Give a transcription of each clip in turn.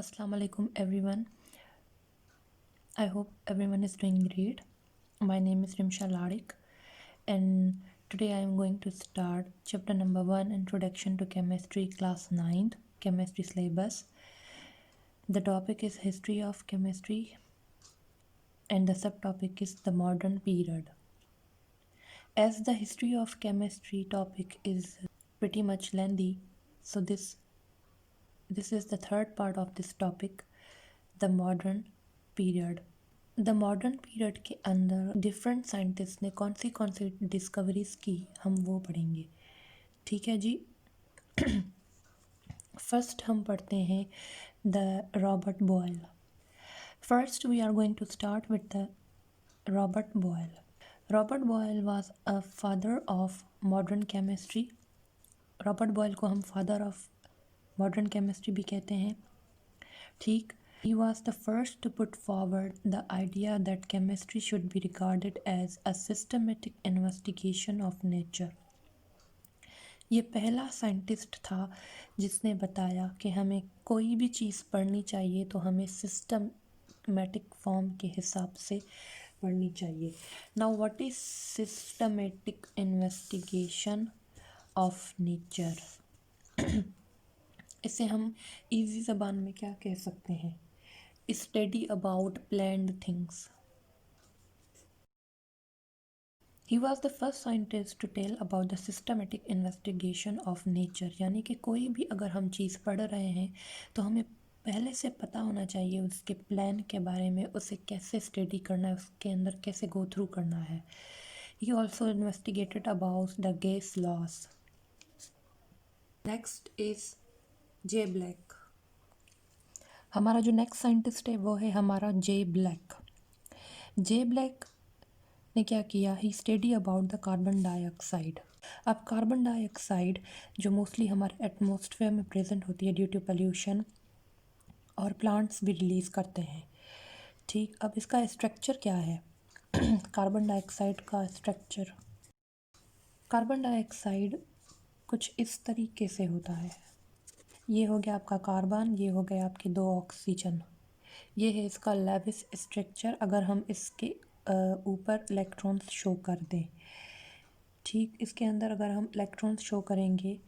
Assalamu alaikum everyone. I hope everyone is doing great. My name is Rimsha Ladik and today I am going to start chapter number 1, Introduction to Chemistry, class 9th, chemistry syllabus. The topic is history of chemistry and the subtopic is the modern period. As the history of chemistry topic is pretty much lengthy, so this is the third part of this topic, the modern period. The modern period के अंदर different scientist ने कौन सी discoveries की, हम वो पढ़ेंगे। ठीक है जी। फर्स्ट हम पढ़ते हैं the Robert Boyle. First we are going to start with the Robert Boyle. Robert Boyle was a father of modern chemistry. Robert Boyle को हम फादर ऑफ मॉडर्न केमिस्ट्री भी कहते हैं। ठीक। He was the first to put forward the idea that chemistry should be regarded as a systematic investigation of nature. ये पहला scientist था जिसने बताया कि हमें कोई भी चीज़ पढ़नी चाहिए तो हमें सिस्टमेटिक फॉर्म के हिसाब से पढ़नी चाहिए। Now what is systematic investigation of nature? इसे हम इजी ज़बान में क्या कह सकते हैं? Study about planned things. He was the first scientist to tell about the systematic investigation of nature. यानी कि कोई भी अगर हम चीज़ पढ़ रहे हैं तो हमें पहले से पता होना चाहिए उसके प्लान के बारे में, उसे कैसे स्टडी करना है, उसके अंदर कैसे गो थ्रू करना है। He also investigated about the gas laws. Next is J. Black. हमारा जो नेक्स्ट साइंटिस्ट है वो है हमारा जे ब्लैक। जे ब्लैक ने क्या किया? He study about the carbon dioxide. अब कार्बन डाइऑक्साइड जो मोस्टली हमारे एटमॉस्फेयर में प्रेजेंट होती है ड्यू टू पोल्यूशन, और प्लांट्स भी रिलीज़ करते हैं। ठीक। अब इसका स्ट्रक्चर क्या है? कार्बन डाइऑक्साइड का स्ट्रक्चर, कार्बन डाइऑक्साइड कुछ इस तरीके से होता है। ये हो गया आपका कार्बन, ये हो गया आपके 2 ऑक्सीजन। ये है इसका लेविस स्ट्रक्चर। अगर हम इसके ऊपर इलेक्ट्रॉन्स शो कर दें, ठीक, इसके अंदर अगर हम इलेक्ट्रॉन्स शो करेंगे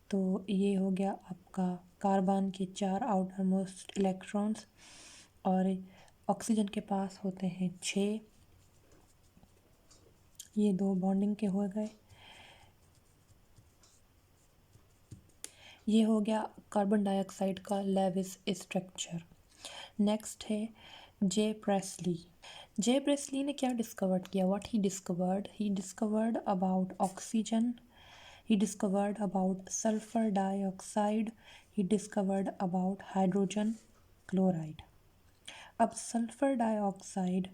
तो ये हो गया आपका कार्बन के 4 आउटर मोस्ट इलेक्ट्रॉन्स, और ऑक्सीजन के पास होते हैं 6। ये 2 बॉन्डिंग के हो गए। ये हो गया कार्बन डाइऑक्साइड का लेविस स्ट्रक्चर। नेक्स्ट है जे प्रेस्ली। जे प्रेस्ली ने क्या डिस्कवर किया? What he discovered about oxygen, he discovered about sulphur dioxide, he discovered about hydrogen chloride. अब सल्फर डाइऑक्साइड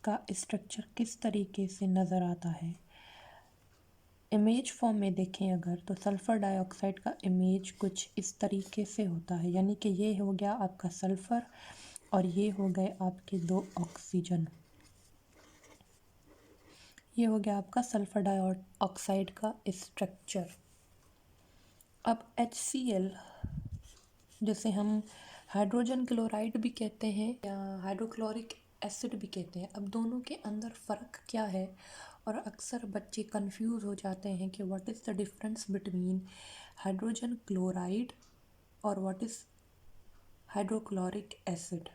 का स्ट्रक्चर किस तरीके से नज़र आता है? इमेज फॉर्म में देखें अगर, तो सल्फ़र डाइऑक्साइड का इमेज कुछ इस तरीके से होता है। यानी कि ये हो गया आपका सल्फ़र और ये हो गए आपके 2 ऑक्सीजन। ये हो गया आपका सल्फ़र डाइऑक्साइड का स्ट्रक्चर। अब HCl, जिसे हम हाइड्रोजन क्लोराइड भी कहते हैं या हाइड्रोक्लोरिक एसिड भी कहते हैं, अब दोनों के अंदर फ़र्क क्या है? और अक्सर बच्चे कंफ्यूज हो जाते हैं कि what is the difference between hydrogen chloride और व्हाट इज़ हाइड्रोक्लोरिक एसिड।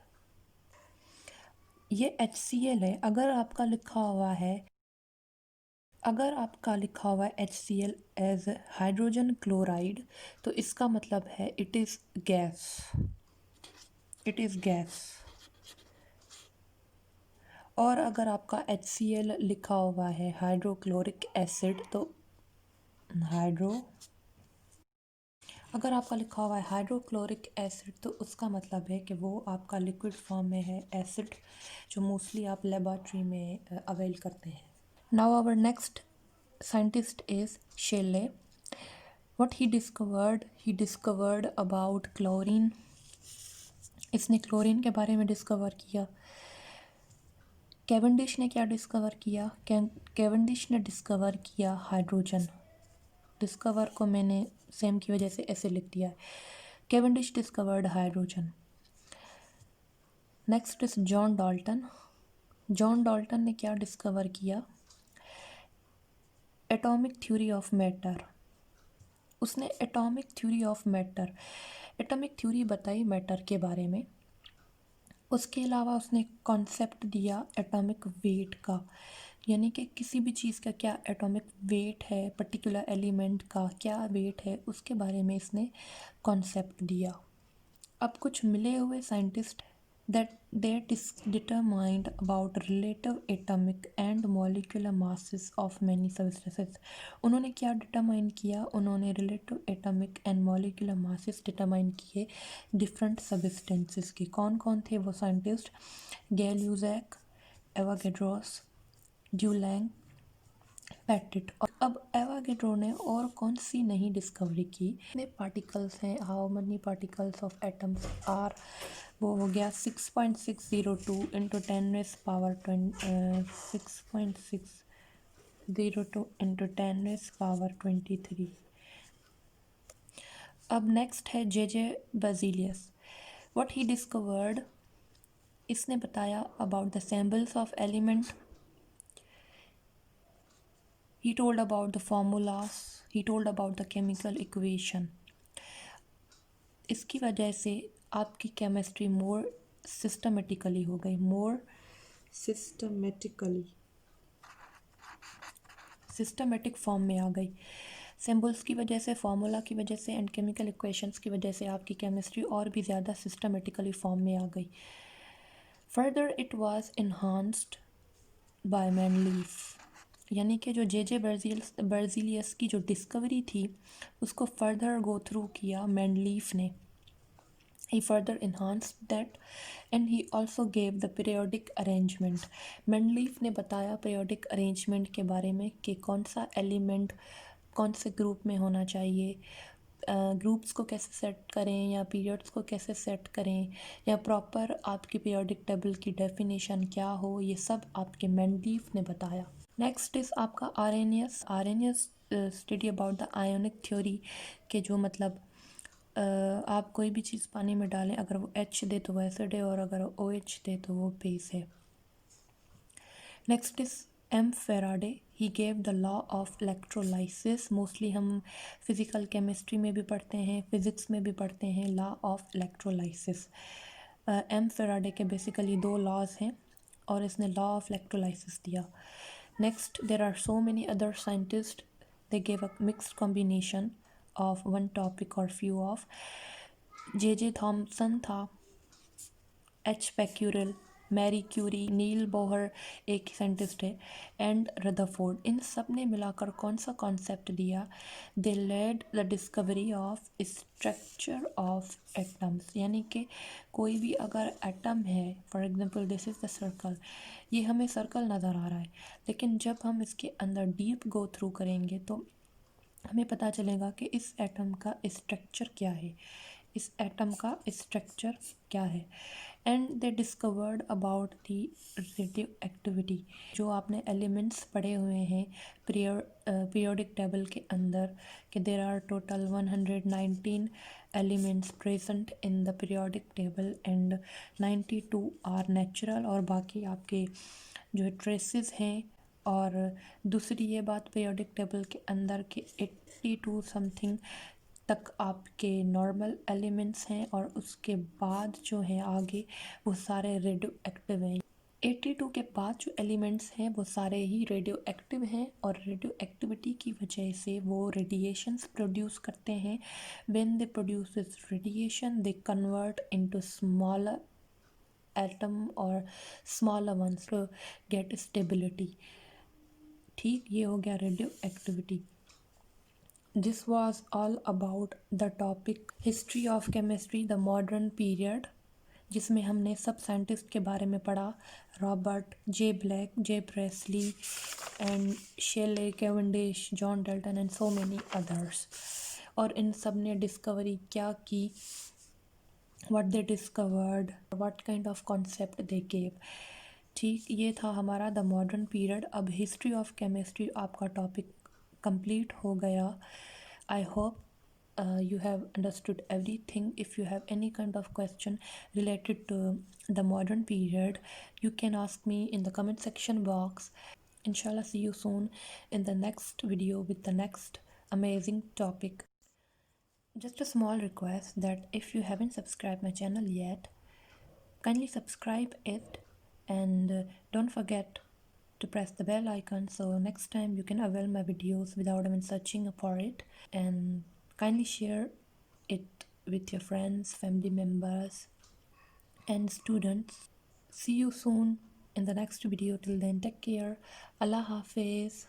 ये HCl है। अगर आपका लिखा हुआ है HCl एज हाइड्रोजन क्लोराइड, तो इसका मतलब है इट इज़ गैस। और अगर आपका HCl लिखा हुआ है हाइड्रोक्लोरिक एसिड, तो अगर आपका लिखा हुआ है हाइड्रोक्लोरिक एसिड, तो उसका मतलब है कि वो आपका लिक्विड फॉर्म में है एसिड, जो मोस्टली आप लेबॉरेटरी में अवेल करते हैं। Now our next scientist is Scheele. What he discovered about chlorine. इसने क्लोरीन के बारे में डिस्कवर किया। कैवेंडिश ने क्या डिस्कवर किया? कैवेंडिश ने डिस्कवर किया हाइड्रोजन। डिस्कवर को मैंने सेम की वजह से ऐसे लिख दिया है। Cavendish discovered hydrogen. Next is John Dalton. John Dalton ने क्या डिस्कवर किया? Atomic theory of matter. उसने atomic theory of matter, atomic theory बताई मैटर के बारे में। उसके अलावा उसने कॉन्सेप्ट दिया एटॉमिक वेट का, यानी कि किसी भी चीज़ का क्या एटॉमिक वेट है, पर्टिकुलर एलिमेंट का क्या वेट है, उसके बारे में इसने कॉन्सेप्ट दिया। अब कुछ मिले हुए scientist that determined about relative atomic and molecular masses of many substances। उन्होंने क्या डिटरमाइन किया? उन्होंने relative atomic and molecular masses determine किए डिफरेंट सब्सटेंसेस के। कौन कौन थे वो साइंटिस्ट? गैल-यूज़ैक, एवोगैड्रोस, ड्यूलैंग, पैटिट। और अब एवोगैड्रो ने और कौन सी नई डिस्कवरी की? कितने पार्टिकल्स हैं, how many particles of atoms are, वो हो गया 6.602 इंटू 6.602 इंटू 10⁻23। अब नेक्स्ट है जे बेज़िलियस। व्हाट ही डिस्कवर्ड, इसने बताया about the symbols of element, he told about the formulas, he told about the chemical equation। इसकी वजह से आपकी केमिस्ट्री मोर सिस्टमेटिकली हो गई, मोर सिस्टमेटिक फॉर्म में आ गई। सिंबल्स की वजह से, फार्मूला की वजह से एंड केमिकल इक्वेशंस की वजह से आपकी केमिस्ट्री और भी ज़्यादा सिस्टमेटिकली फॉर्म में आ गई। Further it was enhanced by मैनलीफ, यानी कि जो जे बेrzelius की जो डिस्कवरी थी उसको फर्दर गो थ्रू किया मैनलीफ ने। He further enhanced that and he also gave the periodic arrangement। मैनलीफ ने बताया periodic arrangement के बारे में कि कौन सा एलिमेंट कौन से ग्रुप में होना चाहिए, ग्रुप्स को कैसे सेट करें या पीरियड्स को कैसे सेट करें, या प्रॉपर आपकी पीरियोडिक टेबल की डेफिनेशन क्या हो, ये सब आपके मैनलीफ ने बताया। नेक्स्ट इज़ आपका Arrhenius. Arrhenius study about the ionic theory के जो मतलब आप कोई भी चीज़ पानी में डालें, अगर वो H दे तो वो एसिड है और अगर वो OH दे तो वो बेस है। Next is M Faraday. He gave the law of electrolysis. Mostly हम फिज़िकल केमिस्ट्री में भी पढ़ते हैं, फिज़िक्स में भी पढ़ते हैं law of electrolysis. M Faraday के बेसिकली दो लॉज हैं और इसने लॉ ऑफ इलेक्ट्रोलाइसिस दिया। Next there are so many other scientist, they gave a mixed combination of one topic और फ्यू ऑफ। जे थॉमसन था, H Becquerel, Marie Curie, Niels Bohr एक scientist है, and Rutherford. इन सब ने मिलाकर कौन सा कॉन्सेप्ट दिया? They led the discovery of structure of atoms, यानी कि कोई भी अगर एटम है, for example this is the circle, ये हमें सर्कल नज़र आ रहा है, लेकिन जब हम इसके अंदर डीप गो थ्रू करेंगे तो हमें पता चलेगा कि इस एटम का स्ट्रक्चर क्या है, इस एटम का स्ट्रक्चर क्या है। And they discovered about the radio activity. जो आपने एलिमेंट्स पढ़े हुए हैं पीरियोडिक टेबल के अंदर कि there are total 119 elements present in the periodic table and 92 are natural, और बाकी आपके जो ट्रेसेस हैं। और दूसरी ये बात पीरियोडिक टेबल के अंदर के 82 समथिंग तक आपके नॉर्मल एलिमेंट्स हैं और उसके बाद जो है आगे वो सारे रेडियो एक्टिव हैं। 82 के बाद जो एलिमेंट्स हैं वो सारे ही रेडियो एक्टिव हैं और रेडियो एक्टिविटी की वजह से वो रेडिएशंस प्रोड्यूस करते हैं। When they produce this radiation they convert into smaller atom और smaller ones to get stability. ठीक, ये हो गया radioactivity. This was all about the topic history of chemistry the modern period, जिसमें हमने सब साइंटिस्ट के बारे में पढ़ा, Robert, J Black, J Priestley and Scheele, Cavendish, John Dalton and so many others. और इन सब ने डिस्कवरी क्या की, what they discovered, what kind of concept they gave. ठीक, ये था हमारा द मॉडर्न पीरियड। अब हिस्ट्री ऑफ केमिस्ट्री आपका टॉपिक कंप्लीट हो गया। I hope you have understood everything. If you have any kind of question related to the modern period, you can ask me in the comment section box. Inshallah, see you soon in the next video with the next amazing topic. Just a small request that if you haven't subscribed my channel yet, kindly subscribe it, and don't forget to press the bell icon so next time you can avail my videos without even searching for it. And kindly share it with your friends, family members, and students. See you soon in the next video. Till then, take care. Allah Hafiz.